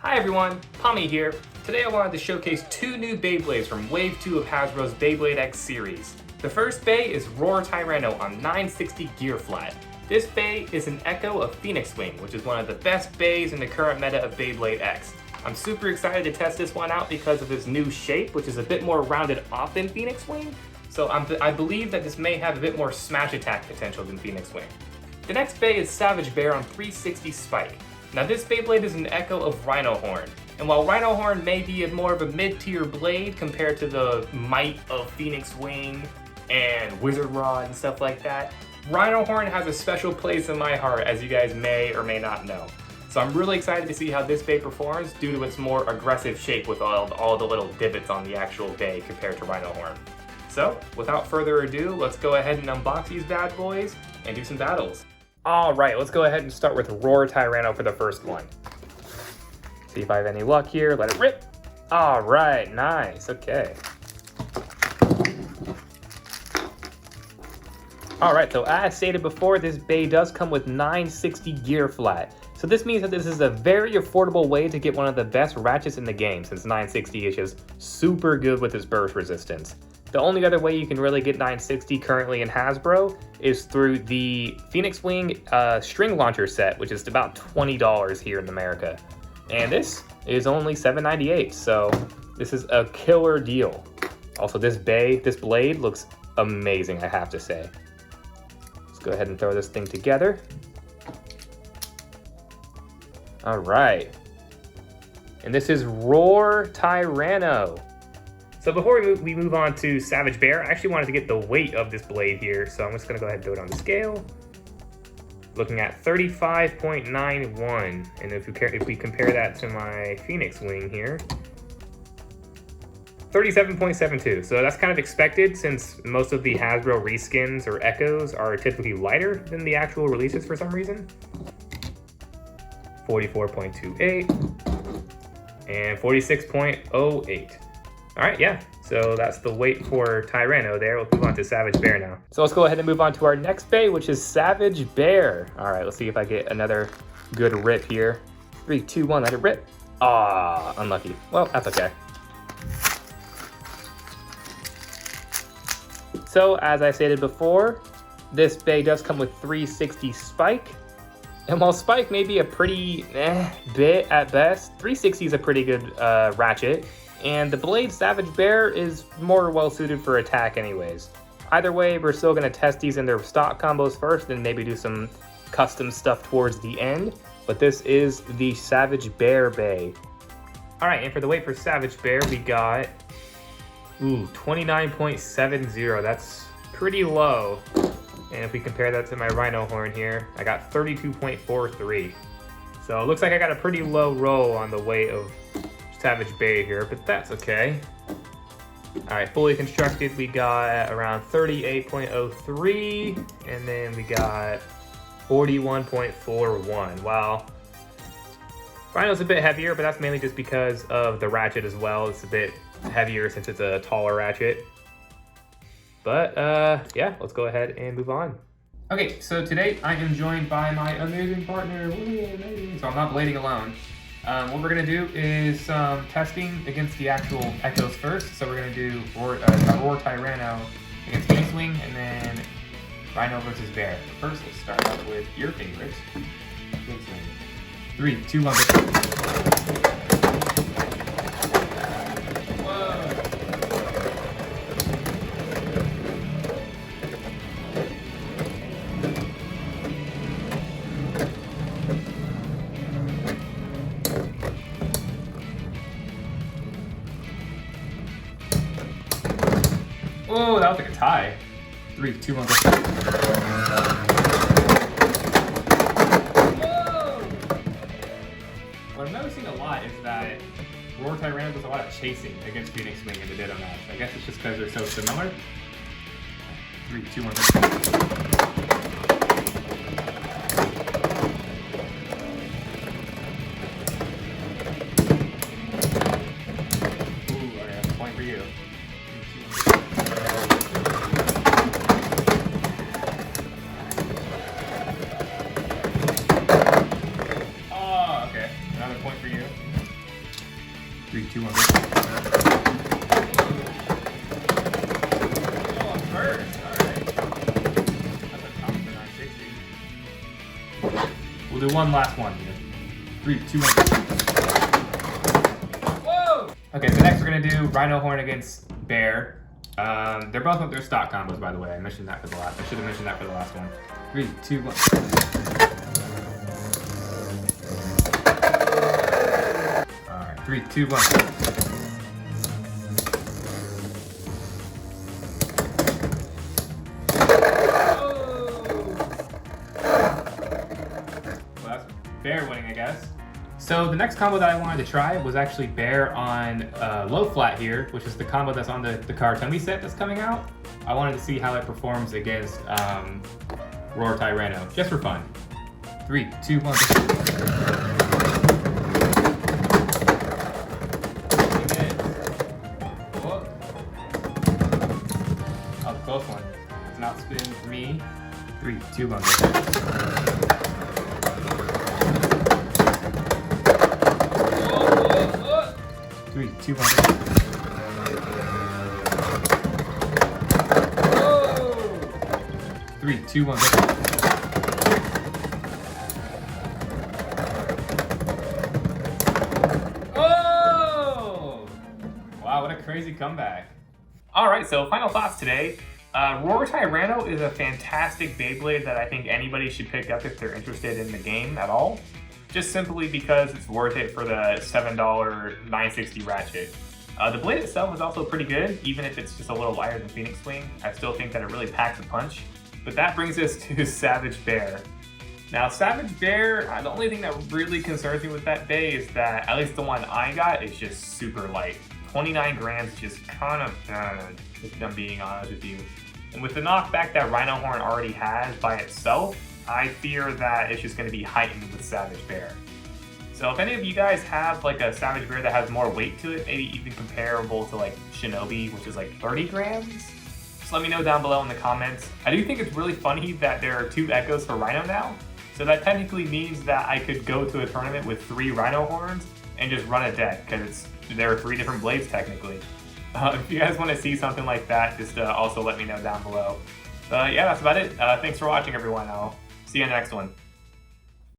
Hi everyone, Pomi here. Today I wanted to showcase two new Beyblades from Wave 2 of Hasbro's Beyblade X series. The first Bey is Roar Tyranno on 960 gear flat. This Bey is an echo of Phoenix Wing, which is one of the best Beys in the current meta of Beyblade X. I'm super excited to test this one out because of its new shape, which is a bit more rounded off than Phoenix Wing. So I believe that this may have a bit more smash attack potential than Phoenix Wing. The next Bey is Savage Bear on 360 Spike. Now this Beyblade is an echo of Rhino Horn, and while Rhino Horn may be more of a mid-tier blade compared to the might of Phoenix Wing and Wizard Rod and stuff like that, Rhino Horn has a special place in my heart, as you guys may or may not know. So I'm really excited to see how this Bey performs due to its more aggressive shape with all the little divots on the actual Bey compared to Rhino Horn. So without further ado, let's go ahead and unbox these bad boys and do some battles. Alright, let's go ahead and start with Roar Tyranno for the first one. See if I have any luck here. Let it rip. Alright, nice. Okay. Alright, so as stated before, this Bey does come with 960 gear flat. So this means that this is a very affordable way to get one of the best ratchets in the game, since 960 is just super good with its burst resistance. The only other way you can really get 960 currently in Hasbro is through the Phoenix Wing string launcher set, which is about $20 here in America. And this is only $7.98, so this is a killer deal. Also, this blade looks amazing, I have to say. Let's go ahead and throw this thing together. All right. And this is Roar Tyranno. So before we move on to Savage Bear, I actually wanted to get the weight of this blade here, so I'm just gonna go ahead and throw it on the scale. Looking at 35.91, and if we compare that to my Phoenix Wing here, 37.72. So that's kind of expected since most of the Hasbro reskins or echoes are typically lighter than the actual releases for some reason. 44.28 and 46.08. All right, yeah, so that's the weight for Tyranno there. We'll move on to Savage Bear now. So let's go ahead and move on to our next Bey, which is Savage Bear. All right, let's see if I get another good rip here. 3, 2, 1, let it rip. Ah, unlucky. Well, that's okay. So as I stated before, this Bey does come with 360 Spike. And while Spike may be a pretty bit at best, 360 is a pretty good ratchet. And the blade Savage Bear is more well suited for attack anyways. Either way, we're still gonna test these in their stock combos first, then maybe do some custom stuff towards the end. But this is the Savage Bear Bey. All right, and for the weight for Savage Bear, we got 29.70. That's pretty low. And if we compare that to my Rhino Horn here, I got 32.43. So it looks like I got a pretty low roll on the weight of Savage Bey here, but that's okay. All right, fully constructed, we got around 38.03, and then we got 41.41. Wow. Rhino's a bit heavier, but that's mainly just because of the ratchet as well. It's a bit heavier since it's a taller ratchet. But yeah, let's go ahead and move on. Okay, so today I am joined by my amazing partner. So I'm not blading alone. What we're gonna do is testing against the actual echoes first. So we're gonna do Roar Tyranno against Phoenix Wing, and then Rhino versus Bear. But first, let's start out with your favorites. 3, 2, 1, go. Oh, that was like a tie. 3, 2, 1, go. Whoa! What I'm noticing a lot is that Roar Tyranno does a lot of chasing against Phoenix Wing in the Ditto match. I guess it's just because they're so similar. 3, 2, 1, go. Ooh, okay, that's a point for you. Oh, okay. Another point for you. 3, 2, 1, go. Oh, first. Alright. That's a top for 960. We'll do one last one here. 3, 2, 1. Whoa! Okay, so next we're gonna do Rhino Horn against Bear. They're both with their stock combos, by the way. I mentioned that for the last. I should have mentioned that for the last one. 3, 2, 1. All right, 3, 2, 1. Well, that's Bear winning, I guess. So the next combo that I wanted to try was actually Bear on low flat here, which is the combo that's on the Pomi set that's coming out. I wanted to see how it performs against Roar Tyranno, just for fun. 3, 2, 1. Oh, the close one. It's an outspin for me. 3, 2, 1. 3, 2, 1. Whoa! 3, 2, 1. Oh! Wow, what a crazy comeback. Alright, so final thoughts today. Roar Tyranno is a fantastic Beyblade that I think anybody should pick up if they're interested in the game at all. Just simply because it's worth it for the $7 960 ratchet. The blade itself is also pretty good, even if it's just a little lighter than Phoenix Wing. I still think that it really packs a punch. But that brings us to Savage Bear. Now, Savage Bear, the only thing that really concerns me with that bay is that, at least the one I got, is just super light. 29 grams, just kind of if I'm being honest with you. And with the knockback that Rhino Horn already has by itself, I fear that it's just going to be heightened with Savage Bear. So if any of you guys have like a Savage Bear that has more weight to it, maybe even comparable to like Shinobi, which is like 30 grams, just let me know down below in the comments. I do think it's really funny that there are 2 Echoes for Rhino now. So that technically means that I could go to a tournament with 3 Rhino Horns and just run a deck, because there are 3 different blades technically. If you guys want to see something like that, just also let me know down below. Yeah, that's about it. Thanks for watching, everyone. I'll see you in the next one.